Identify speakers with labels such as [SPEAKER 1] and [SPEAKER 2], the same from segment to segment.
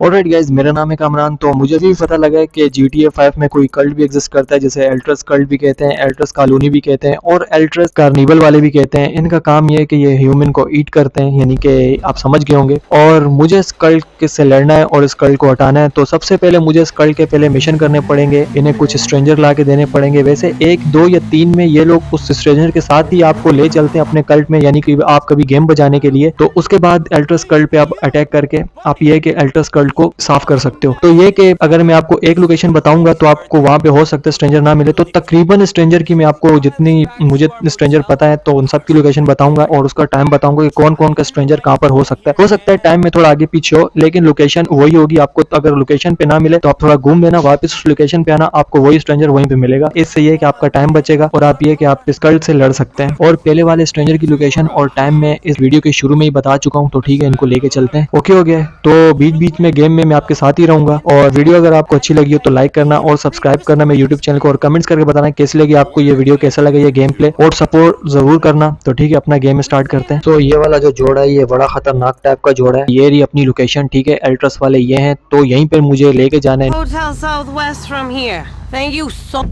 [SPEAKER 1] Alright guys, मेरा नाम है कामरान। तो मुझे भी पता लगा है कि GTA 5 में कोई कल्ट भी एग्जिस्ट करता है, जिसे एल्ट्रस कल्ट भी कहते हैं, एल्ट्रस कॉलोनी भी कहते हैं और एल्ट्रस कार्निवल वाले भी कहते हैं। इनका काम ये है कि ये ह्यूमन को ईट करते हैं, यानी कि आप समझ गए होंगे। और मुझे इस कल्ट से लड़ना है और इस कल्ट को हटाना है। तो सबसे पहले मुझे इस कल्ट के पहले मिशन करने पड़ेंगे, इन्हें कुछ स्ट्रेंजर ला के देने पड़ेंगे। वैसे 1, 2 या 3 में ये लोग उस स्ट्रेंजर के साथ ही आपको ले चलते हैं अपने कल्ट में, यानी कि आप कभी गेम बजाने के लिए। तो उसके बाद एल्ट्रस कल्ट पे आप अटैक करके आप ये कि एल्ट्रस कल्ट को साफ कर सकते हो। तो ये कि अगर मैं आपको एक लोकेशन बताऊंगा तो आपको वहां पे हो सकता है स्ट्रेंजर ना मिले, तो तकरीबन स्ट्रेंजर की मैं आपको जितनी मुझे स्ट्रेंजर पता है तो उन सब की लोकेशन बताऊंगा और उसका टाइम बताऊंगा कि कौन कौन का स्ट्रेंजर कहां पर हो सकता है टाइम में थोड़ा आगे पीछे हो, लेकिन लोकेशन वही होगी। आपको अगर लोकेशन पे ना मिले तो आप थोड़ा घूम लेना, वापस उस लोकेशन पे आना, आपको वही स्ट्रेंजर वहीं पे मिलेगा। इससे ये कि आपका टाइम बचेगा और आप ये कि आप इस कल्ट से लड़ सकते हैं। और पहले वाले स्ट्रेंजर की लोकेशन और टाइम में इस वीडियो के शुरू में ही बता चुका हूँ, तो ठीक है, इनको लेके चलते हैं। ओके हो गया। तो बीच बीच में गेम में मैं आपके साथ ही रहूंगा। और वीडियो अगर आपको अच्छी लगी हो तो लाइक करना और सब्सक्राइब करना मेरे यूट्यूब चैनल को, और कमेंट्स करके बताना कैसी लगी आपको ये वीडियो, कैसा लगा ये गेम प्ले, और सपोर्ट जरूर करना। तो ठीक है, अपना गेम स्टार्ट करते हैं। तो ये वाला जो जोड़ा है ये बड़ा खतरनाक टाइप का जोड़ा है। ये रही अपनी लोकेशन, ठीक है, एल्ट्रस वाले ये हैं, तो यहीं पर मुझे लेके जाना है।
[SPEAKER 2] Hotel Southwest from here. Thank you so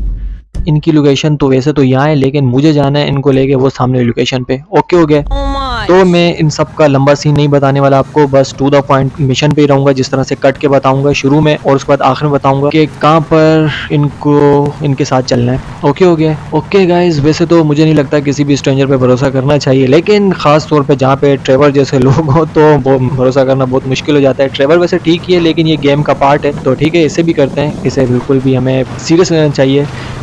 [SPEAKER 1] इनकी लोकेशन तो वैसे तो यहाँ है, लेकिन मुझे जाना है इनको लेके वो सामने लोकेशन पे। ओके हो गया।
[SPEAKER 2] much.
[SPEAKER 1] तो मैं इन सब का लंबा सीन नहीं बताने वाला आपको, बस टू द पॉइंट मिशन पे ही रहूंगा, जिस तरह से कट के बताऊंगा शुरू में और उसके बाद आखिर में बताऊंगा कि कहाँ पर इनको इनके साथ चलना है। ओके हो गया। ओके गाइज, वैसे तो मुझे नहीं लगता किसी भी स्ट्रेंजर पे भरोसा करना चाहिए, लेकिन खास तौर पे जहाँ पे ट्रेवर जैसे लोग हो तो वो भरोसा करना बहुत मुश्किल हो जाता है। ट्रेवर वैसे ठीक ही है, लेकिन ये गेम का पार्ट है, तो ठीक है, इसे भी करते हैं। इसे बिल्कुल भी हमें सीरियस लेना चाहिए,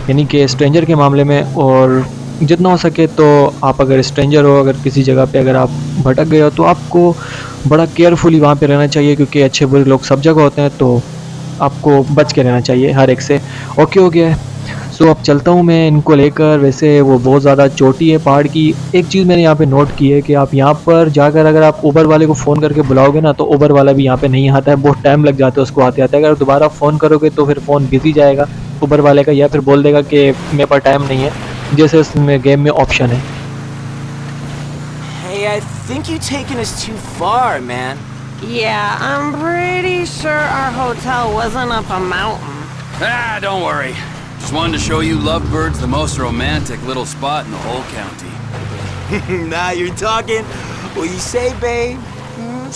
[SPEAKER 1] यानी कि स्ट्रेंजर के मामले में। और जितना हो सके तो आप अगर स्ट्रेंजर हो, अगर किसी जगह पे अगर आप भटक गए हो तो आपको बड़ा केयरफुली वहाँ पे रहना चाहिए, क्योंकि अच्छे बुरे लोग सब जगह होते हैं, तो आपको बच के रहना चाहिए हर एक से। ओके हो गया। सो अब चलता हूँ मैं इनको लेकर। वैसे वो बहुत ज़्यादा चोटी है पहाड़ की। एक चीज़ मैंने यहाँ पे नोट की है कि आप यहाँ पर जाकर अगर आप उबर वाले को फ़ोन करके बुलाओगे ना, तो उबर वाला भी यहाँ पे नहीं आता है, बहुत टाइम लग जाता है उसको आते आते। अगर दोबारा फ़ोन करोगे तो फिर फ़ोन बिजी जाएगा उबर वाले का, या फिर बोल देगा कि मेरे पास टाइम नहीं है, जैसे इसमें गेम में ऑप्शन है।
[SPEAKER 3] Hey, I think you're taking us too far, man.
[SPEAKER 2] Yeah, I'm pretty sure our hotel wasn't up a mountain.
[SPEAKER 4] Ah, don't worry. Just wanted to show you Lovebirds, the most romantic little spot in the whole county.
[SPEAKER 3] Now you're talking. What you say, babe?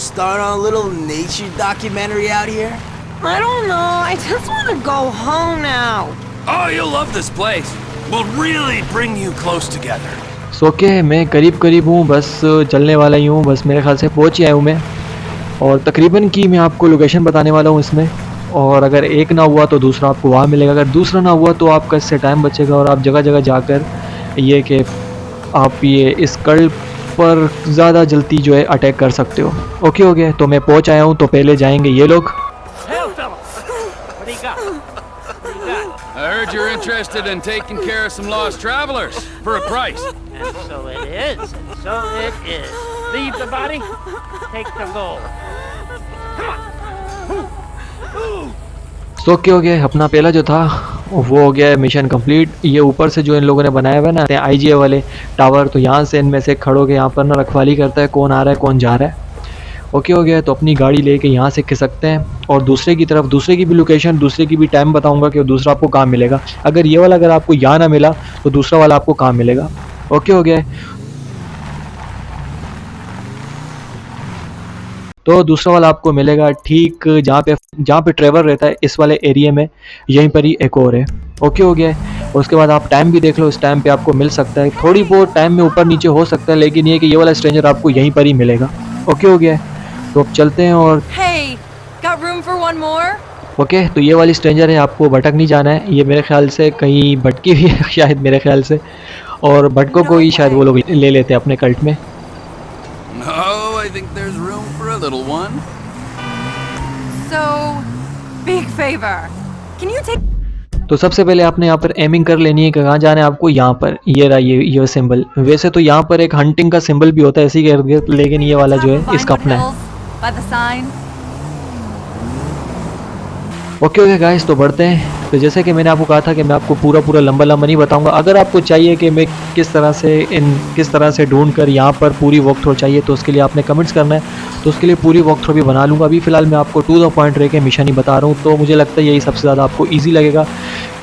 [SPEAKER 3] Start on a little nature documentary out here?
[SPEAKER 2] I don't know. I just want to go home now.
[SPEAKER 4] Oh, you'll love this place. We'll really bring you close together.
[SPEAKER 1] सो के मैं करीब करीब हूँ, बस चलने वाला ही हूँ, बस मेरे ख्याल से पहुँच ही आया हूँ मैं। और तकरीबन की मैं आपको लोकेशन बताने वाला हूँ इसमें, और अगर एक ना हुआ तो दूसरा आपको वहाँ मिलेगा, अगर दूसरा ना हुआ तो आपका इससे टाइम बचेगा और आप जगह जगह जाकर ये कि आप ये इस कल्ट पर ज़्यादा जल्दी जो है अटैक कर सकते हो। ओके हो गया। तो मैं पहुँच आया हूँ, तो पहले जाएंगे ये लोग।
[SPEAKER 4] I heard you're interested in taking care of some lost travelers for a price.
[SPEAKER 5] And so it is. And so it is. Leave the body, take the gold.
[SPEAKER 1] सो क्या हो गया, अपना पहला जो था वो हो गया है मिशन कंप्लीट। ये ऊपर से जो इन लोगों ने बनाया हुआ है ना IGA वाले टावर, तो यहाँ से इनमें से खड़ो के यहाँ पर ना रखवाली करता है कौन आ रहा है कौन जा रहा है। ओके हो गया। तो अपनी गाड़ी लेके यहाँ से खिसकते हैं और दूसरे की तरफ, दूसरे की भी लोकेशन, दूसरे की भी टाइम बताऊंगा कि दूसरा आपको कहाँ मिलेगा। अगर ये वाला अगर आपको यहाँ ना मिला तो दूसरा वाला आपको कहाँ मिलेगा। ओके हो गया। तो दूसरा वाला आपको मिलेगा ठीक जहाँ पे ट्रेवर रहता है, इस वाले एरिया में, यहीं पर ही एक और है। ओके हो गया है। उसके बाद आप टाइम भी देख लो, इस टाइम पे आपको मिल सकता है, थोड़ी बहुत टाइम में ऊपर नीचे हो सकता है, लेकिन ये कि ये वाला स्ट्रेंजर आपको यहीं पर ही मिलेगा। ओके हो गया है। तो अब चलते हैं। और
[SPEAKER 2] Hey, got room for one more?
[SPEAKER 1] Okay, तो ये वाली स्ट्रेंजर है, आपको भटक नहीं जाना है। ये मेरे ख्याल से कहीं भटकी हुई है शायद, मेरे ख्याल से, और भटकों को ही शायद वो लोग ले लेते हैं अपने कल्ट में।
[SPEAKER 4] No, I think there's room for a little one.
[SPEAKER 2] So, big favor. Can you take
[SPEAKER 1] तो सबसे पहले आपने यहाँ पर एमिंग कर लेनी है कि कहाँ जाना है आपको। यहाँ पर ये रहा ये सिंबल। वैसे तो यहाँ पर एक हंटिंग का सिंबल भी होता है इसी के इर्द गिर्द, लेकिन ये वाला जो है इसका अपना है।
[SPEAKER 2] by the sign?
[SPEAKER 1] Okay okay guys, तो बढ़ते हैं। तो जैसे कि मैंने आपको कहा था कि मैं आपको पूरा लंबा नहीं बताऊंगा। अगर आपको चाहिए कि मैं किस तरह से ढूंढ कर यहाँ पर पूरी वॉक थ्रू चाहिए, तो उसके लिए आपने कमेंट्स करना है। तो उसके लिए पूरी वॉक थ्रू भी बना लूँगा। अभी फ़िलहाल मैं आपको टू द पॉइंट रह के मिशन ही बता रहा हूँ, तो मुझे लगता है यही सबसे ज़्यादा आपको ईजी लगेगा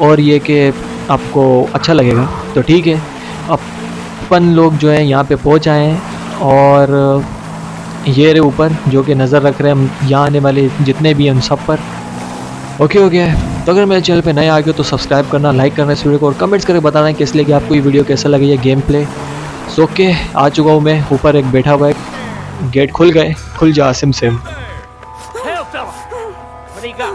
[SPEAKER 1] और ये कि आपको अच्छा लगेगा। तो ठीक है, अपन लोग जो है यहाँ पे पहुँच आए हैं और ये रहे ऊपर जो कि नज़र रख रहे हैं हम यहाँ आने वाले जितने भी हैं उन सब पर। ओके हो गया है। तो अगर मेरे चैनल पे नए आ गए तो सब्सक्राइब करना, लाइक करना इस वीडियो को और कमेंट्स करके बताना है किस लिए कि आपको ये वीडियो कैसा लगे, ये गेम प्ले। सो ओके, आ चुका हूँ मैं ऊपर, एक बैठा हुआ है, गेट खुल गए, खुल जा SIM SIM.
[SPEAKER 5] Hey, fella. What do you got?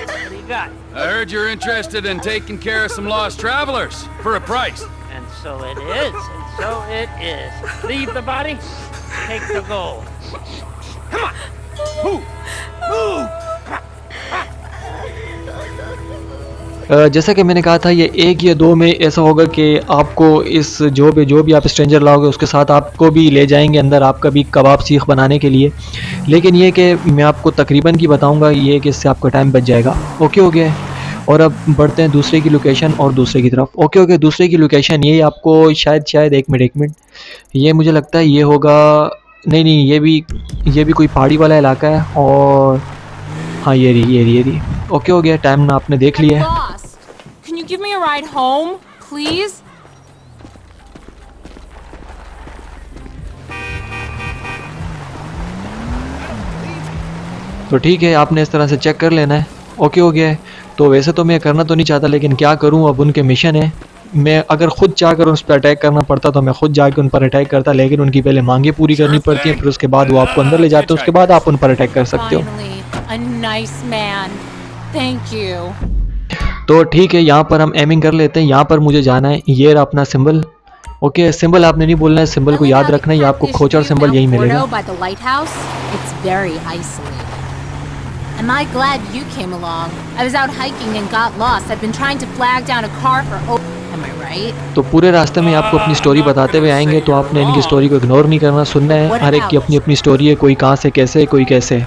[SPEAKER 5] What do you got?
[SPEAKER 4] I heard you're interested in taking care of some lost travelers for a price.
[SPEAKER 5] And so it is. And so it is. Leave the body. Take the gold. Come on. Move. Move.
[SPEAKER 1] जैसा कि मैंने कहा था, ये एक या दो में ऐसा होगा कि आपको इस जो भी आप स्ट्रेंजर लाओगे उसके साथ आपको भी ले जाएंगे अंदर, आपका भी कबाब सीख बनाने के लिए। लेकिन ये कि मैं आपको तकरीबन की बताऊंगा, ये कि इससे आपका टाइम बच जाएगा। ओके हो गया है। और अब बढ़ते हैं दूसरे की लोकेशन और दूसरे की तरफ। ओके हो गया, दूसरे की लोकेशन ये आपको शायद एक मिनट, ये मुझे लगता है ये होगा, नहीं ये भी कोई पहाड़ी वाला इलाका है। और हाँ ये रही। ओके हो गया, टाइम ना आपने देख लिया है।
[SPEAKER 6] Can you give me a ride home, please?
[SPEAKER 1] तो ठीक है, आपने इस तरह से चेक कर लेना है। ओके हो गया है। तो वैसे तो मैं करना तो नहीं चाहता, लेकिन क्या करूं, अब उनके मिशन है। मैं अगर खुद चाहकर उस पर अटैक करना पड़ता तो मैं खुद जाकर उन पर अटैक करता, लेकिन उनकी पहले मांगे पूरी करनी पड़ती हैं, फिर उसके बाद वो आपको अंदर ले जाते हैं, उसके बाद आप उन पर अटैक कर सकते हो।
[SPEAKER 6] Finally, a nice man. Thank you.
[SPEAKER 1] तो ठीक है, यहाँ पर हम एमिंग कर लेते हैं। यहाँ पर मुझे जाना है, ये रहा अपना सिंबल। ओके, सिंबल आपने नहीं बोलना है, सिंबल को याद रखना है। ये आपको खोचर सिंबल यही मिलेगा।
[SPEAKER 6] By the lighthouse, it's very isolated. Am I glad you came along? I was out hiking and got lost. I've been trying to flag down a car for. Am I right?
[SPEAKER 1] तो पूरे रास्ते में आपको अपनी story बताते हुए आएंगे, तो आपने इनकी स्टोरी को इग्नोर नहीं करना, सुनना है। हर एक की अपनी अपनी स्टोरी है, कोई कहाँ से कैसे, कोई कैसे।
[SPEAKER 5] Hey,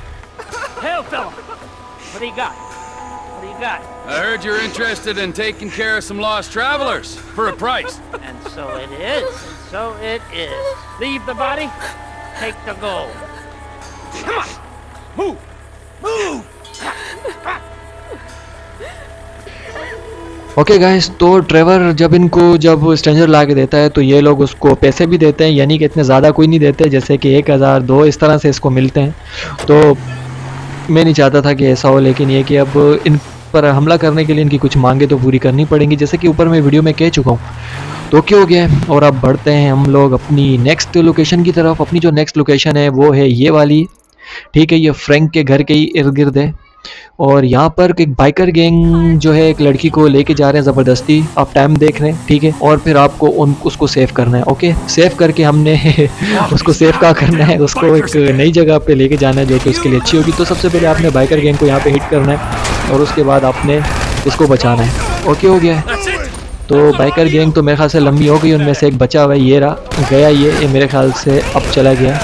[SPEAKER 5] fella. What do you got? What do you got?
[SPEAKER 4] I heard you're interested in taking care of some lost travelers for a price.
[SPEAKER 5] And so it is. And so it is. Leave the body. Take the gold. Come on. Move. Move.
[SPEAKER 1] Okay guys, तो Trevor जब stranger ला के देता है तो ये लोग उसको पैसे भी देते हैं, यानी कि इतने ज़्यादा कोई नहीं देते, जैसे कि 1000 2 इस तरह से इसको मिलते हैं। तो मैं नहीं चाहता था कि ऐसा हो, लेकिन ये कि अब इन पर हमला करने के लिए इनकी कुछ मांगे तो पूरी करनी पड़ेंगी, जैसे कि ऊपर मैं वीडियो में कह चुका हूँ। तो क्या हो गया है, और अब बढ़ते हैं हम लोग अपनी नेक्स्ट लोकेशन की तरफ। अपनी जो नेक्स्ट लोकेशन है वो है ये वाली। ठीक है, ये फ्रैंक के घर के ही इर्द गिर्द है और यहाँ पर एक बाइकर गैंग जो है एक लड़की को लेके जा रहे हैं ज़बरदस्ती। आप टाइम देख रहे हैं, ठीक है, और फिर आपको उसको सेव करना है। ओके, सेव करके हमने उसको सेव कहाँ करना है, उसको एक नई जगह पे लेके जाना है जो कि उसके लिए अच्छी होगी। तो सबसे पहले आपने बाइकर गैंग को यहाँ पे हिट करना है और उसके बाद आपने इसको बचाना है। ओके हो गया है। तो बाइकर गैंग तो मेरे ख्याल से लंबी हो गई, उनमें से एक बचा हुआ है, ये रहा गया, ये मेरे ख्याल से अब चला गया।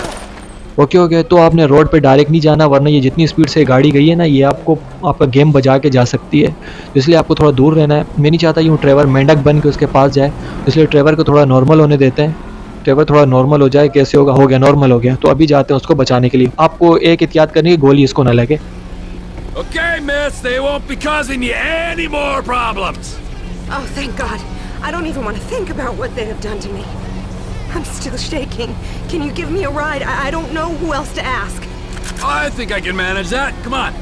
[SPEAKER 1] ओके हो गया। तो आपने रोड पे डायरेक्ट नहीं जाना, वरना ये जितनी स्पीड से गाड़ी गई है ना, ये आपका गेम बजा के जा सकती है, तो इसलिए आपको थोड़ा दूर रहना है। मैं नहीं चाहता यूँ ट्रेवर मेंढक बन के उसके पास जाए, इसलिए ट्रेवर को थोड़ा नॉर्मल होने देते हैं। ट्रेवर थोड़ा नॉर्मल हो जाए, कैसे होगा, हो गया नॉर्मल हो गया। तो अभी जाते हैं उसको बचाने के लिए। आपको एक एहतियात करनी है, गोली इसको ना लगे।
[SPEAKER 4] Okay, miss, they won't be causing you any more problems.
[SPEAKER 2] Oh, thank God. I don't even want to think about what they have done to me. I'm still shaking. Can you give me a ride? I don't know who else to ask.
[SPEAKER 4] I think I can manage that. Come on.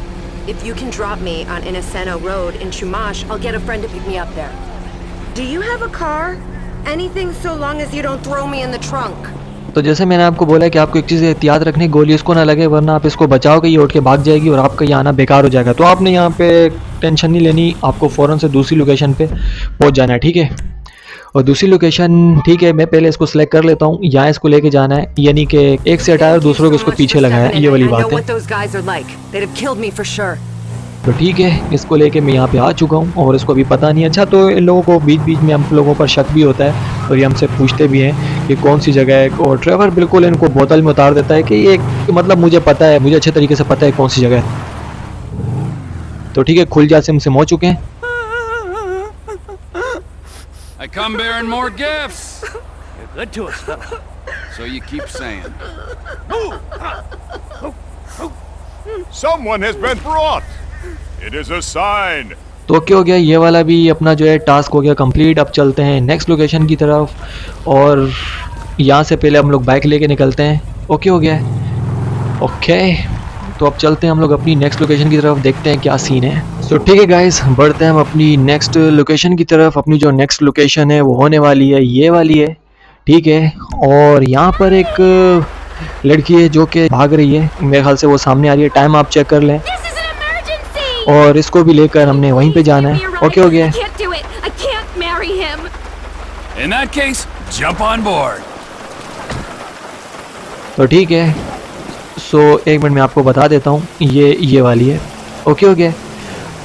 [SPEAKER 7] If you can drop me on Inaseno Road in Chumash, I'll get a friend to pick me up there.
[SPEAKER 2] Do you have a car? Anything so long as you don't throw me in the trunk.
[SPEAKER 1] तो जैसे मैंने आपको बोला कि आपको एक चीज़ एहतियात रखनी, गोली उसको ना लगे, वरना आप इसको बचाओगे ये उठ के भाग जाएगी और आपका ये आना बेकार हो जाएगा। तो आपने यहाँ पे टेंशन नहीं लेनी, आपको फ़ौरन से दूसरी लोकेशन पे पहुँच जाना है, ठीक है। और दूसरी लोकेशन, ठीक है, मैं पहले इसको सिलेक्ट कर लेता हूँ। यहाँ इसको लेके जाना है, यानी कि एक से हटाया और दूसरों को इसको पीछे लगाया, ये वाली बात है। तो ठीक है, इसको लेके मैं यहाँ पे आ चुका हूँ और इसको अभी पता नहीं। अच्छा, तो इन लोगों को बीच बीच में हम लोगों पर शक भी होता है और ये हमसे पूछते भी हैं कि कौन सी जगह है, और ट्रेवर बिल्कुल इनको बोतल में उतार देता है कि ये मतलब मुझे पता है, मुझे अच्छे तरीके से पता है कौन सी जगह है। तो ठीक है, खुल जा सिम हो चुके हैं।
[SPEAKER 4] I come bearing more gifts.
[SPEAKER 5] You're good to us, fella.
[SPEAKER 4] So you keep saying.
[SPEAKER 8] Someone has been brought. It is a sign.
[SPEAKER 1] तो क्या हो गया, ये वाला भी अपना जो है टास्क हो गया कंप्लीट। अब चलते हैं नेक्स्ट लोकेशन की तरफ और यहाँ से पहले हम लोग बाइक लेके निकलते हैं। ओके हो गया, ओके तो अब चलते हैं हम लोग अपनी नेक्स्ट लोकेशन की तरफ, देखते हैं क्या सीन है। सो ठीक है गाइस, बढ़ते हैं हम अपनी नेक्स्ट लोकेशन की तरफ। अपनी जो नेक्स्ट लोकेशन है वो होने वाली है ये वाली है, ठीक है। और यहाँ पर एक लड़की है जो कि भाग रही है, मेरे ख्याल से वो सामने आ रही है। टाइम आप चेक कर लें और इसको भी लेकर हमने वहीं पे जाना है। ओके हो गया,
[SPEAKER 4] In that case, jump on board.
[SPEAKER 1] तो ठीक है। सो एक मिनट में आपको बता देता हूँ, ये वाली है। ओके हो गया।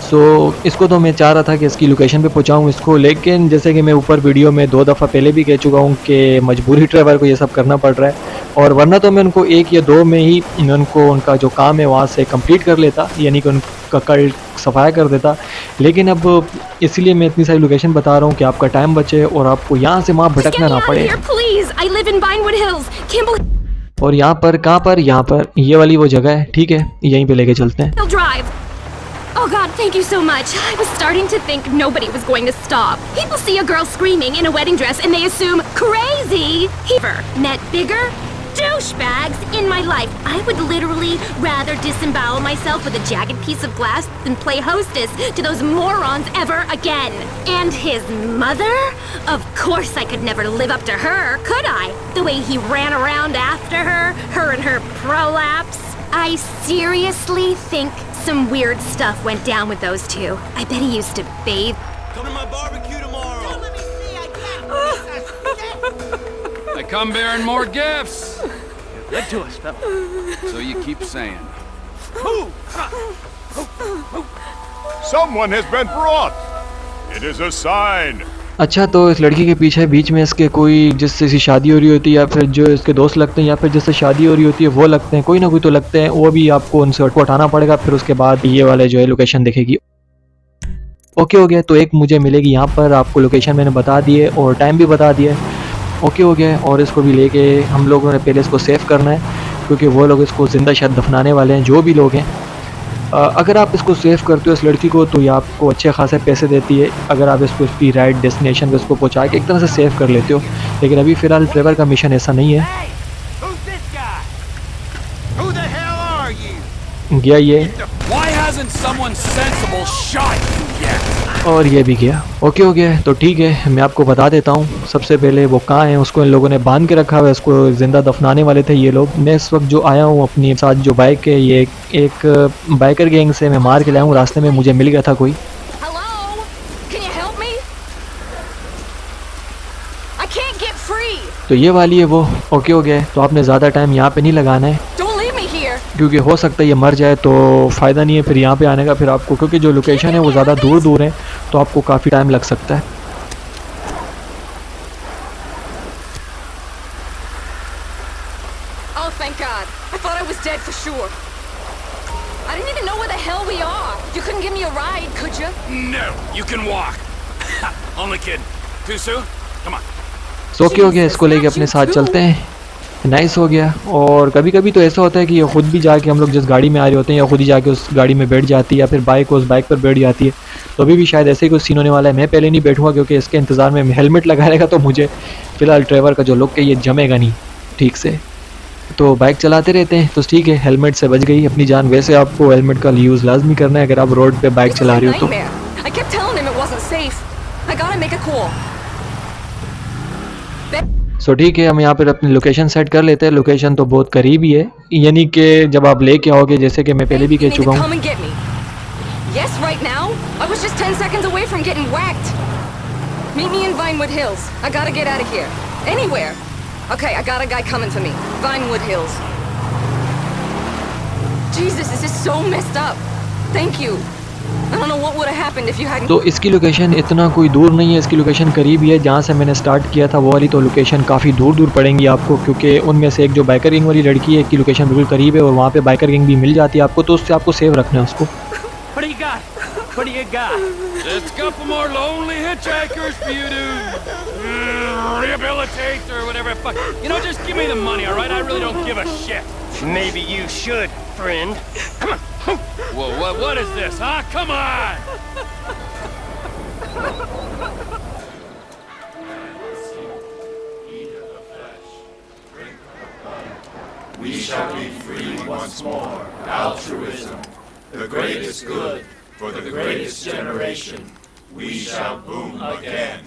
[SPEAKER 1] सो इसको तो मैं चाह रहा था कि इसकी लोकेशन पे पहुँचाऊँ इसको, लेकिन जैसे कि मैं ऊपर वीडियो में 2 दफ़ा पहले भी कह चुका हूँ कि मजबूरी ड्राइवर को ये सब करना पड़ रहा है, और वरना तो मैं उनको 1 या 2 में ही उनको उनका जो काम है वहाँ से कंप्लीट कर लेता, यानी कि उनका कल सफाया कर देता। लेकिन अब इसलिए मैं इतनी सारी लोकेशन बता रहा हूँ कि आपका टाइम बचे और आपको यहाँ से वहाँ भटकना ना पड़े। और यहाँ पर कहाँ पर, यहाँ पर ये वाली वो जगह है, ठीक है, यहीं पे लेके चलते हैं।
[SPEAKER 9] Oh God, thank you so much. I was starting to think nobody was going to stop. People see a girl screaming in a wedding dress and they assume crazy. Never met bigger douchebags in my life. I would literally rather disembowel myself with a jagged piece of glass than play hostess to those morons ever again. And his mother? Of course I could never live up to her, could I? The way he ran around after her and her prolapse. I seriously think some weird stuff went down with those two. I bet he used to bathe.
[SPEAKER 3] Come to my barbecue tomorrow.
[SPEAKER 2] Let me see, I can't.
[SPEAKER 4] I come bearing more gifts.
[SPEAKER 5] Good to us, fella.
[SPEAKER 4] So you keep saying.
[SPEAKER 8] Someone has been brought. It is a sign.
[SPEAKER 1] अच्छा, तो इस लड़की के पीछे बीच में इसके कोई जिससे इसकी शादी हो रही होती है, या फिर जो इसके दोस्त लगते हैं, या फिर जिससे शादी हो रही होती है वो लगते हैं, कोई ना कोई तो लगते हैं। वो भी आपको उनसे उठाना पड़ेगा, फिर उसके बाद ये वाले जो है लोकेशन दिखेगी। ओके हो गया, तो एक मुझे मिलेगी यहाँ पर, आपको लोकेशन मैंने बता दी है और टाइम भी बता दिया है। ओके हो गया, और इसको भी लेके हम लोगों ने पहले इसको सेव करना है, क्योंकि वो लोग इसको ज़िंदा शायद दफनाने वाले हैं, जो भी लोग हैं। अगर आप इसको सेव करते हो इस लड़की को, तो ये आपको अच्छे खासे पैसे देती है अगर आप इसको इसकी राइट डेस्टिनेशन पे इसको पहुंचा के एक तरह से सेव कर लेते हो। लेकिन अभी फ़िलहाल ट्रेवर का मिशन ऐसा नहीं है। गया ये,
[SPEAKER 4] Why hasn't someone sensible shot you yet?
[SPEAKER 1] और ये भी गया। ओके हो गया, तो ठीक है, मैं आपको बता देता हूँ सबसे पहले वो कहाँ है। उसको इन लोगों ने बांध के रखा हुआ है, उसको ज़िंदा दफनाने वाले थे ये लोग। मैं इस वक्त जो आया हूँ अपनी साथ जो बाइक है, ये एक बाइकर गैंग से मैं मार के लाया हूँ, रास्ते में मुझे मिल गया था कोई।
[SPEAKER 9] Hello? Can you help me? I can't get free.
[SPEAKER 1] तो ये वाली है वो। ओके हो गया, तो आपने ज़्यादा टाइम यहाँ पे नहीं लगाना है,
[SPEAKER 9] Don't leave me here.
[SPEAKER 1] क्योंकि हो सकता है ये मर जाए तो फ़ायदा नहीं है फिर यहाँ पे आने का। फिर आपको, क्योंकि जो लोकेशन है वो ज़्यादा दूर है, तो आपको काफ़ी टाइम लग सकता है।
[SPEAKER 9] Oh, thank God. I thought I was dead for sure. I didn't even know where the hell we are. You couldn't give me a ride, could you?
[SPEAKER 4] No, you can walk. Only kidding. Too soon? Come on.
[SPEAKER 1] So okay हो गया, इसको लेके अपने साथ चलते हैं। Nice हो गया। और कभी कभी तो ऐसा होता है कि ये खुद भी जाके, हम लोग जिस गाड़ी में आ रहे होते हैं, या खुद ही जाके उस गाड़ी में बैठ जाती है, या फिर बाइक उस बाइक पर बैठ जाती है। तो अभी भी शायद ऐसे ही कुछ सीन होने वाला है। मैं पहले नहीं बैठूंगा क्योंकि इसके इंतज़ार में हेलमेट लगा रहेगा, तो मुझे फ़िलहाल ड्राइवर का जो लुक है ये जमेगा नहीं ठीक से। तो बाइक चलाते रहते हैं, तो ठीक है, हेलमेट से बच गई अपनी जान। वैसे आपको हेलमेट का यूज़ लाजमी करना है अगर आप रोड पे बाइक चला रहे हो तो।
[SPEAKER 9] I kept telling him it wasn't safe. I gotta make a call.
[SPEAKER 1] सो ठीक है, हम यहाँ पर अपनी लोकेशन सेट कर लेते हैं। लोकेशन तो बहुत करीब ही है, यानी कि जब आप लेके आओगे, जैसे कि मैं पहले भी कह चुका हूँ।
[SPEAKER 9] Yes, right now. I was just 10 seconds away from getting whacked. Meet me in Vinewood Hills. I gotta get out of here. Anywhere. Okay, I got a guy coming for me. Vinewood Hills. Jesus, this is so messed up. Thank you. I don't know what would have happened if you hadn't.
[SPEAKER 1] तो इसकी location इतना कोई दूर नहीं है, इसकी location करीब ही है। जहाँ से मैंने स्टार्ट किया था वो वाली तो लोकेशन काफ़ी दूर पड़ेंगी आपको, क्योंकि उनमें से एक जो बाइकर गैंग वाली लड़की है, की लोकेशन बिल्कुल करीब है, और वहाँ पे बाइकर गैंग भी मिल जाती है आपको, तो उससे आपको सेव रखना है उसको।
[SPEAKER 5] What do you got? What do you got?
[SPEAKER 4] Just a couple more lonely hitchhikers for you to rehabilitate or whatever. Fuck. You know, just give me the money, all right? I really don't give a shit.
[SPEAKER 5] Maybe you should, friend.
[SPEAKER 4] Come on. Whoa, what is this, huh? Come on!
[SPEAKER 8] We shall be free once more. Altruism, the greatest good for the greatest generation. We shall boom again.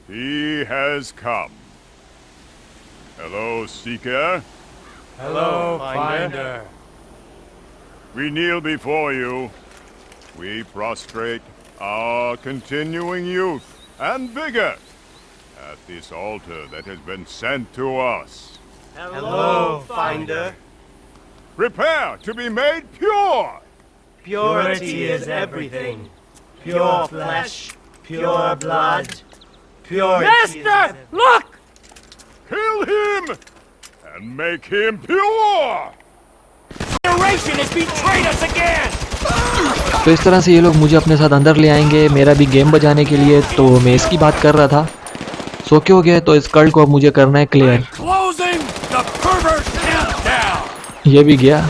[SPEAKER 8] He has come. Hello, Seeker.
[SPEAKER 5] Hello, Finder.
[SPEAKER 8] We kneel before you. We prostrate our continuing youth and vigor at this altar that has been sent to us.
[SPEAKER 5] Hello, Finder.
[SPEAKER 8] Prepare to be made pure.
[SPEAKER 5] Purity is everything. Pure flesh, pure blood, purity. Master, look!
[SPEAKER 8] Kill him and make him pure.
[SPEAKER 5] Generation has betrayed us again.
[SPEAKER 1] तो इस तरह से ये लोग मुझे अपने साथ अंदर ले आएंगे मेरा भी गेम बजाने के लिए। तो मैं इसकी बात कर रहा था। सो क्या हो गया, तो इस कल्ट को अब मुझे करना है क्लियर। ये भी गया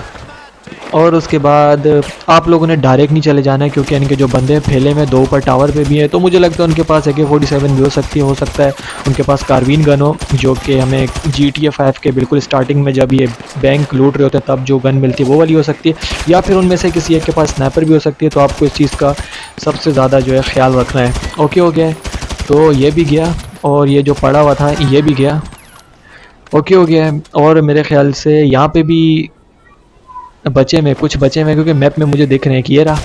[SPEAKER 1] और उसके बाद आप लोगों ने डायरेक्ट नहीं चले जाना है क्योंकि इनके जो बंदे फैले में दो ऊपर टावर पे भी हैं। तो मुझे लगता है उनके पास AK-47 भी हो सकता है उनके पास कार्बिन गन हो, जो कि हमें GTA 5 के बिल्कुल स्टार्टिंग में जब ये बैंक लूट रहे होते हैं तब जो गन मिलती है वो वाली हो सकती है, या फिर उनमें से किसी एक के पास स्नैपर भी हो सकती है। तो आपको इस चीज़ का सबसे ज़्यादा जो है ख्याल रखना है। ओके हो गया, तो ये भी गया और ये जो पड़ा हुआ था ये भी गया। ओके हो गया, और मेरे ख्याल से यहाँ पे भी कुछ बचे में क्योंकि मैप में मुझे दिख रहे हैं कि ये रहा।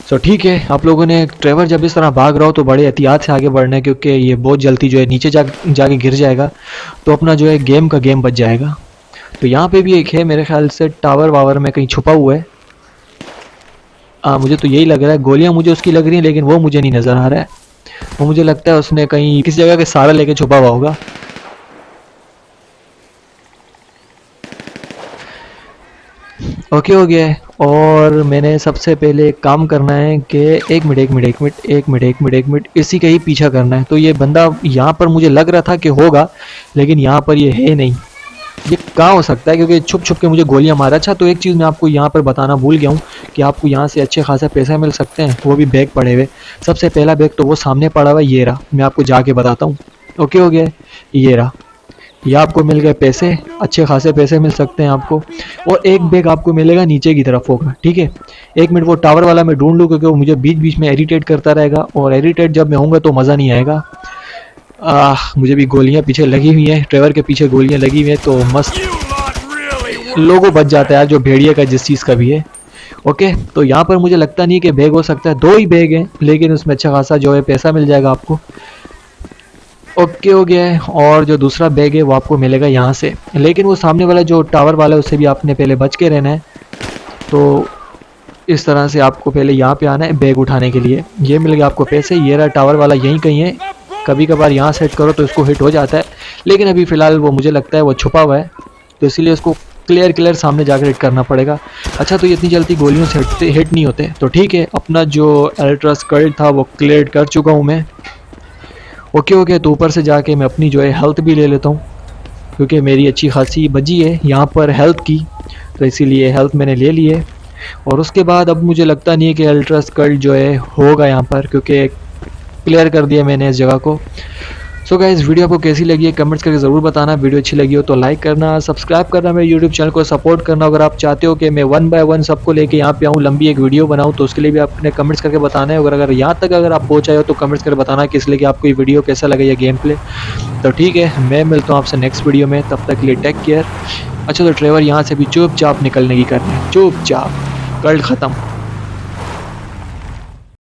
[SPEAKER 1] तो ठीक है, आप लोगों ने ट्रेवर जब इस तरह भाग रहा हो तो बड़े एहतियात से आगे बढ़ना है क्योंकि ये बहुत जल्दी जो है नीचे जाके गिर जाएगा तो अपना जो है गेम का गेम बच जाएगा। तो यहाँ पे भी एक है मेरे ख्याल से टावर वावर में कहीं छुपा हुआ है। मुझे तो यही लग रहा है, गोलियां मुझे उसकी लग रही हैं लेकिन वो मुझे नहीं नज़र आ रहा है। वो मुझे लगता है उसने कहीं किसी जगह के सहारा लेके छुपा हुआ होगा। ओके हो गया है, और मैंने सबसे पहले एक काम करना है कि एक मिनट इसी का ही पीछा करना है। तो ये बंदा यहाँ पर मुझे लग रहा था कि होगा लेकिन यहाँ पर ये है नहीं। ये कहाँ हो सकता है क्योंकि छुप छुप के मुझे गोलियां मारा। अच्छा, तो एक चीज़ मैं आपको यहाँ पर बताना भूल गया हूँ कि आपको यहाँ से अच्छे खासे पैसे मिल सकते हैं, वो भी बैग पड़े हुए। सबसे पहला बैग तो वो सामने पड़ा हुआ ये रहा, मैं आपको जाके बताता हूँ। ओके हो गया, ये रहा, ये आपको मिल गए पैसे, अच्छे खासे पैसे मिल सकते हैं आपको। और एक बैग आपको मिलेगा नीचे की तरफ होगा, ठीक है। एक मिनट वो टावर वाला मैं ढूंढ लूँ क्योंकि वो मुझे बीच बीच में इरिटेट करता रहेगा और इरिटेट जब मैं होऊंगा तो मज़ा नहीं आएगा। मुझे भी गोलियां पीछे लगी हुई हैं, ट्रेवर के पीछे गोलियां लगी हुई हैं तो मस्त लोगों बच जाता है यार, जो भेड़िए का जिस चीज़ का भी है। ओके, तो यहाँ पर मुझे लगता नहीं कि बैग हो सकता है, 2 ही बैग हैं लेकिन उसमें अच्छा खासा जो है पैसा मिल जाएगा आपको। ओके हो गया है, और जो दूसरा बैग है वो आपको मिलेगा यहाँ से, लेकिन वो सामने वाला जो टावर वाला है उससे भी आपने पहले बच के रहना है। तो इस तरह से आपको पहले यहाँ पे आना है बैग उठाने के लिए। ये मिल गया आपको पैसे, ये रहा टावर वाला यहीं कहीं है। कभी कभार यहाँ सेट करो तो इसको हिट हो जाता है लेकिन अभी फ़िलहाल वो मुझे लगता है वो छुपा हुआ है तो इसीलिए उसको क्लियर सामने जाकर हिट करना पड़ेगा। अच्छा, तो ये इतनी जल्दी गोलियों से हिट नहीं होते। तो ठीक है, अपना जो अल्ट्रा स्कल्ट था वो क्लियर कर चुका हूँ मैं। ओके हो गया, तो ऊपर से जाके मैं अपनी जो है हेल्थ भी ले लेता हूँ क्योंकि मेरी अच्छी खासी बची है यहाँ पर हेल्थ की, तो इसीलिए हेल्थ मैंने ले ली है। और उसके बाद अब मुझे लगता नहीं है कि अल्ट्रा स्कल्ट जो है होगा यहाँ पर क्योंकि क्लियर कर दिया मैंने इस जगह को। सो गाइस, वीडियो आपको कैसी लगी है कमेंट्स करके ज़रूर बताना। वीडियो अच्छी लगी हो तो लाइक करना, सब्सक्राइब करना, मेरे यूट्यूब चैनल को सपोर्ट करना। अगर आप चाहते हो कि मैं 1 बाय 1 सबको लेके यहाँ पे आऊँ, लंबी एक वीडियो बनाऊँ, तो उसके लिए भी आपने कमेंट्स करके बताना है। अगर यहाँ तक अगर आप पहुँच आए हो तो कमेंट्स करके बताना कि इसलिए कि आपको ये वीडियो कैसा लगा, ये गेम प्ले। तो ठीक है, मैं मिलता हूँ आपसे नेक्स्ट वीडियो में, तब तक के लिए टेक केयर। अच्छा, तो ट्रेवर यहाँ से भी चुपचाप निकलने की करनी है, चुपचाप, कल्ट ख़त्म।